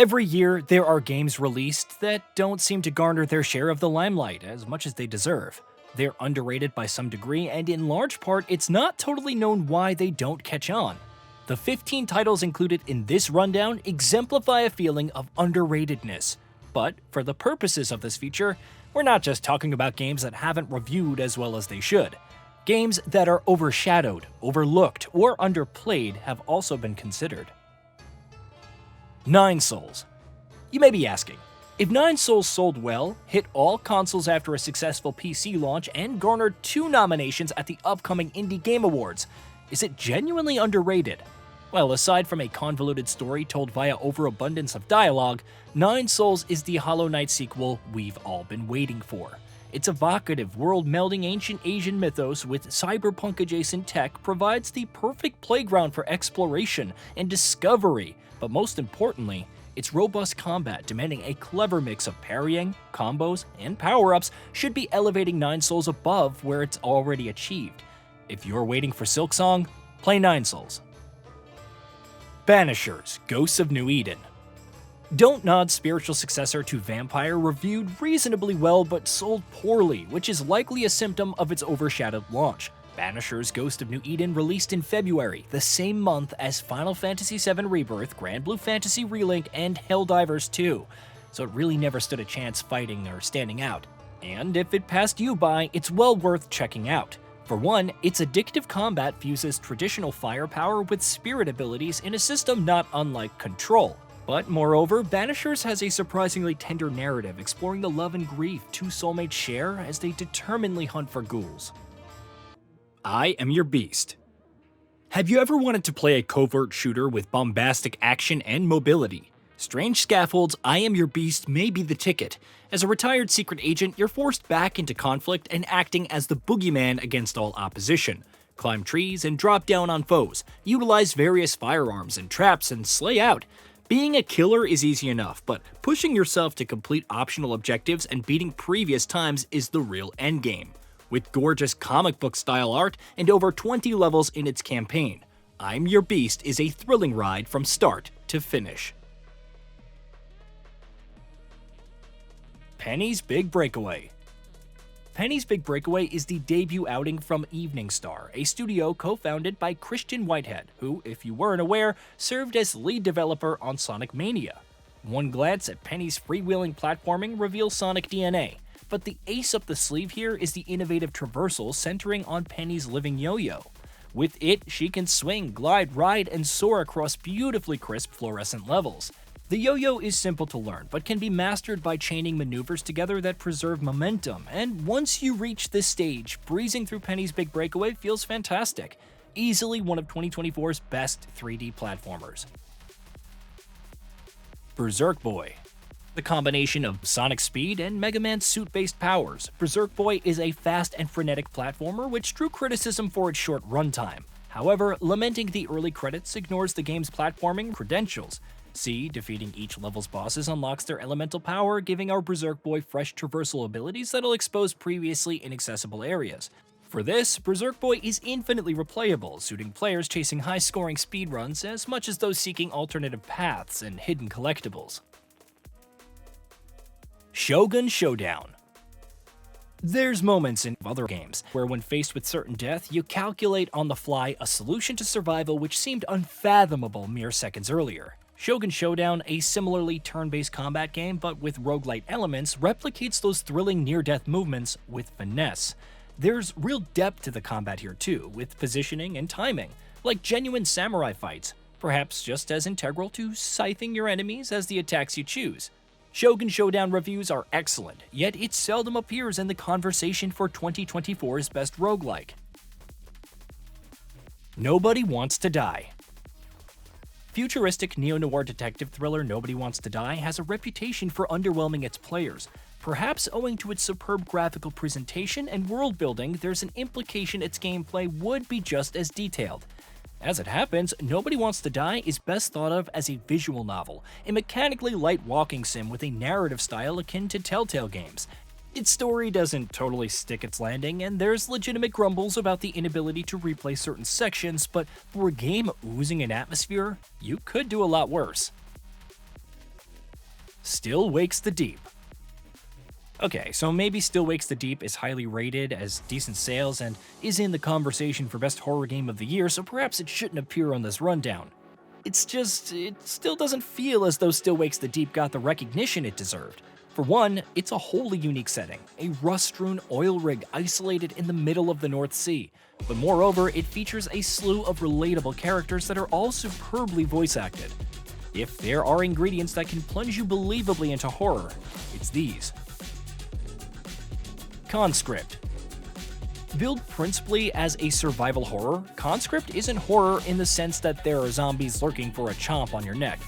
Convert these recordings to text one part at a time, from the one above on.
Every year, there are games released that don't seem to garner their share of the limelight as much as they deserve. They're underrated by some degree, and in large part, it's not totally known why they don't catch on. The 15 titles included in this rundown exemplify a feeling of underratedness. But for the purposes of this feature, we're not just talking about games that haven't reviewed as well as they should. Games that are overshadowed, overlooked, or underplayed have also been considered. Nine Souls. You may be asking, if Nine Souls sold well, hit all consoles after a successful PC launch, and garnered 2 nominations at the upcoming Indie Game Awards, is it genuinely underrated? Well, aside from a convoluted story told via overabundance of dialogue, Nine Souls is the Hollow Knight sequel we've all been waiting for. Its evocative, world-melding ancient Asian mythos with cyberpunk-adjacent tech provides the perfect playground for exploration and discovery, but most importantly, its robust combat demanding a clever mix of parrying, combos, and power-ups should be elevating Nine Souls above where it's already achieved. If you're waiting for Silksong, play Nine Souls. Banishers: Ghosts of New Eden. Don't Nod's spiritual successor to Vampire reviewed reasonably well but sold poorly, which is likely a symptom of its overshadowed launch. Banishers: Ghost of New Eden released in February, the same month as Final Fantasy VII Rebirth, Grand Blue Fantasy Relink, and Helldivers 2, so it really never stood a chance fighting or standing out. And if it passed you by, it's well worth checking out. For one, its addictive combat fuses traditional firepower with spirit abilities in a system not unlike Control. But moreover, Banishers has a surprisingly tender narrative exploring the love and grief 2 soulmates share as they determinedly hunt for ghouls. I Am Your Beast. Have you ever wanted to play a covert shooter with bombastic action and mobility? Strange Scaffold's I Am Your Beast may be the ticket. As a retired secret agent, you're forced back into conflict and acting as the boogeyman against all opposition. Climb trees and drop down on foes, utilize various firearms and traps, and slay out. Being a killer is easy enough, but pushing yourself to complete optional objectives and beating previous times is the real endgame. With gorgeous comic book style art and over 20 levels in its campaign, I'm Your Beast is a thrilling ride from start to finish. Penny's Big Breakaway. Penny's Big Breakaway is the debut outing from Evening Star, a studio co-founded by Christian Whitehead, who, if you weren't aware, served as lead developer on Sonic Mania. One glance at Penny's freewheeling platforming reveals Sonic DNA, but the ace up the sleeve here is the innovative traversal centering on Penny's living yo-yo. With it, she can swing, glide, ride, and soar across beautifully crisp fluorescent levels. The yo-yo is simple to learn, but can be mastered by chaining maneuvers together that preserve momentum, and once you reach this stage, breezing through Penny's Big Breakaway feels fantastic. Easily one of 2024's best 3D platformers. Berserk Boy. The combination of Sonic speed and Mega Man's suit-based powers, Berserk Boy is a fast and frenetic platformer which drew criticism for its short runtime. However, lamenting the early credits ignores the game's platforming credentials. See, defeating each level's bosses unlocks their elemental power, giving our Berserk Boy fresh traversal abilities that'll expose previously inaccessible areas. For this, Berserk Boy is infinitely replayable, suiting players chasing high-scoring speedruns as much as those seeking alternative paths and hidden collectibles. Shogun Showdown. There's moments in other games where when faced with certain death, you calculate on the fly a solution to survival which seemed unfathomable mere seconds earlier. Shogun Showdown, a similarly turn-based combat game but with roguelite elements, replicates those thrilling near-death movements with finesse. There's real depth to the combat here too, with positioning and timing, like genuine samurai fights, perhaps just as integral to scything your enemies as the attacks you choose. Shogun Showdown reviews are excellent, yet it seldom appears in the conversation for 2024's best roguelike. Nobody Wants to Die. Futuristic neo-noir detective thriller Nobody Wants to Die has a reputation for underwhelming its players. Perhaps owing to its superb graphical presentation and world building, there's an implication its gameplay would be just as detailed. As it happens, Nobody Wants to Die is best thought of as a visual novel, a mechanically light walking sim with a narrative style akin to Telltale games. Its story doesn't totally stick its landing, and there's legitimate grumbles about the inability to replay certain sections, but for a game oozing in atmosphere, you could do a lot worse. Still Wakes the Deep. Okay, so maybe Still Wakes the Deep is highly rated, as decent sales, and is in the conversation for best horror game of the year, so perhaps it shouldn't appear on this rundown. It's just, it still doesn't feel as though Still Wakes the Deep got the recognition it deserved. For one, it's a wholly unique setting, a rust-strewn oil rig isolated in the middle of the North Sea. But moreover, it features a slew of relatable characters that are all superbly voice acted. If there are ingredients that can plunge you believably into horror, it's these. Conscript. Billed principally as a survival horror, Conscript isn't horror in the sense that there are zombies lurking for a chomp on your neck.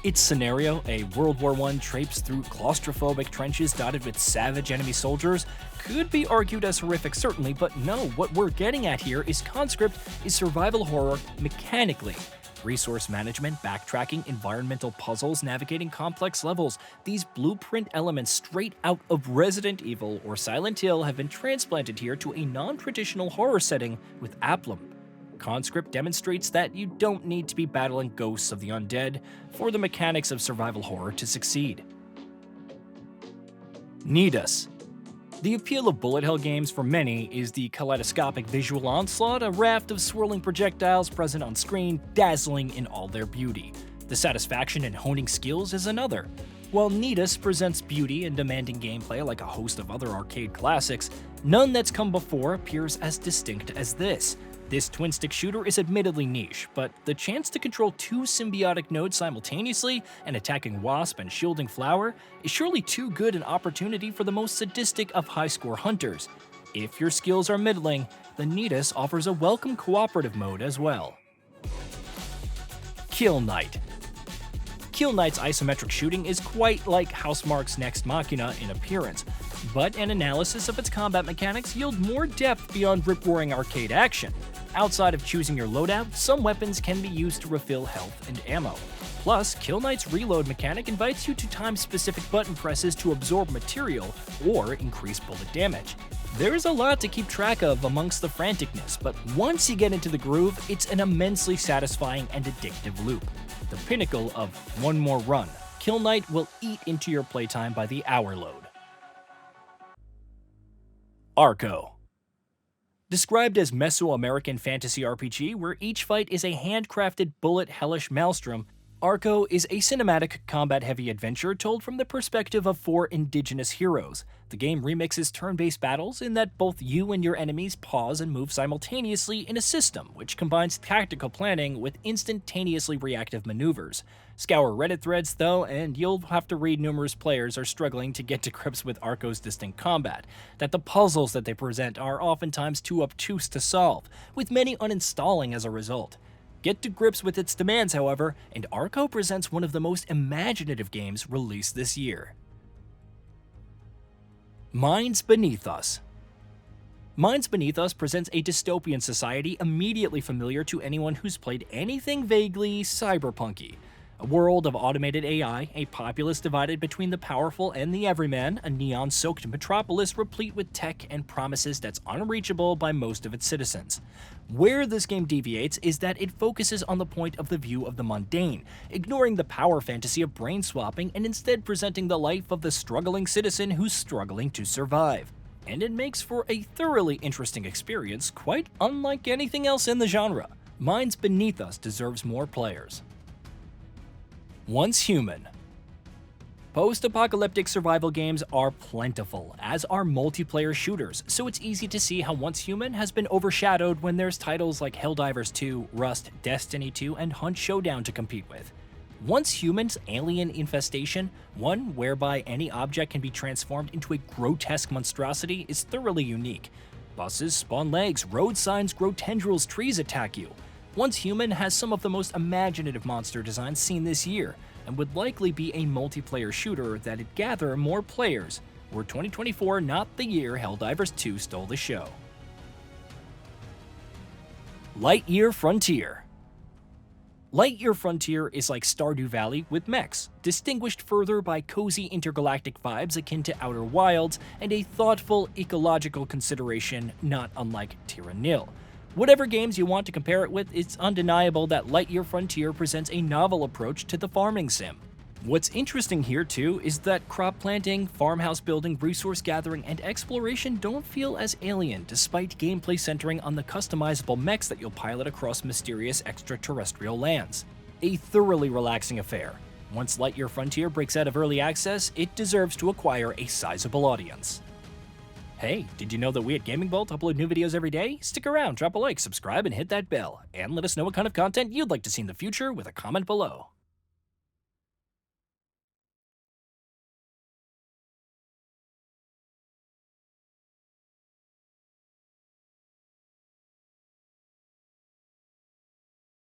Its scenario, a World War I traipse through claustrophobic trenches dotted with savage enemy soldiers, could be argued as horrific certainly, but no, what we're getting at here is Conscript is survival horror mechanically. Resource management, backtracking, environmental puzzles, navigating complex levels. These blueprint elements straight out of Resident Evil or Silent Hill have been transplanted here to a non-traditional horror setting with aplomb. Conscript demonstrates that you don't need to be battling ghosts of the undead for the mechanics of survival horror to succeed. Nidus. The appeal of bullet hell games for many is the kaleidoscopic visual onslaught, a raft of swirling projectiles present on screen, dazzling in all their beauty. The satisfaction in honing skills is another. While Nidus presents beauty and demanding gameplay like a host of other arcade classics, none that's come before appears as distinct as this. This twin-stick shooter is admittedly niche, but the chance to control two symbiotic nodes simultaneously and attacking Wasp and shielding Flower is surely too good an opportunity for the most sadistic of high-score hunters. If your skills are middling, the Nidus offers a welcome cooperative mode as well. Kill Knight. Kill Knight's isometric shooting is quite like Housemarque's Nex Machina in appearance, but an analysis of its combat mechanics yield more depth beyond rip-roaring arcade action. Outside of choosing your loadout, some weapons can be used to refill health and ammo. Plus, Kill Knight's reload mechanic invites you to time specific button presses to absorb material or increase bullet damage. There's a lot to keep track of amongst the franticness, but once you get into the groove, it's an immensely satisfying and addictive loop. The pinnacle of one more run, Kill Knight will eat into your playtime by the hour load. Arco. Described as Mesoamerican fantasy RPG where each fight is a handcrafted bullet hellish maelstrom, Arco is a cinematic, combat-heavy adventure told from the perspective of 4 indigenous heroes. The game remixes turn-based battles in that both you and your enemies pause and move simultaneously in a system which combines tactical planning with instantaneously reactive maneuvers. Scour Reddit threads though, and you'll have to read numerous players are struggling to get to grips with Arco's distinct combat, that the puzzles that they present are oftentimes too obtuse to solve, with many uninstalling as a result. Get to grips with its demands, however, and Arco presents one of the most imaginative games released this year. Minds Beneath Us. Minds Beneath Us presents a dystopian society immediately familiar to anyone who's played anything vaguely cyberpunky. A world of automated AI, a populace divided between the powerful and the everyman, a neon-soaked metropolis replete with tech and promises that's unreachable by most of its citizens. Where this game deviates is that it focuses on the point of the view of the mundane, ignoring the power fantasy of brain swapping and instead presenting the life of the struggling citizen who's struggling to survive. And it makes for a thoroughly interesting experience, quite unlike anything else in the genre. Minds Beneath Us deserves more players. Once Human. Post-apocalyptic survival games are plentiful, as are multiplayer shooters, so it's easy to see how Once Human has been overshadowed when there's titles like Helldivers 2, Rust, Destiny 2, and Hunt Showdown to compete with. Once Human's alien infestation, one whereby any object can be transformed into a grotesque monstrosity, is thoroughly unique. Buses spawn legs, road signs grow tendrils, trees attack you. Once Human has some of the most imaginative monster designs seen this year, and would likely be a multiplayer shooter that'd gather more players, were 2024 not the year Helldivers 2 stole the show. Lightyear Frontier. Lightyear Frontier is like Stardew Valley with mechs, distinguished further by cozy intergalactic vibes akin to Outer Wilds and a thoughtful ecological consideration not unlike Tyranil. Whatever games you want to compare it with, it's undeniable that Lightyear Frontier presents a novel approach to the farming sim. What's interesting here too is that crop planting, farmhouse building, resource gathering, and exploration don't feel as alien despite gameplay centering on the customizable mechs that you'll pilot across mysterious extraterrestrial lands. A thoroughly relaxing affair. Once Lightyear Frontier breaks out of early access, it deserves to acquire a sizable audience. Hey, did you know that we at Gaming Vault upload new videos every day? Stick around, drop a like, subscribe, and hit that bell. And let us know what kind of content you'd like to see in the future with a comment below.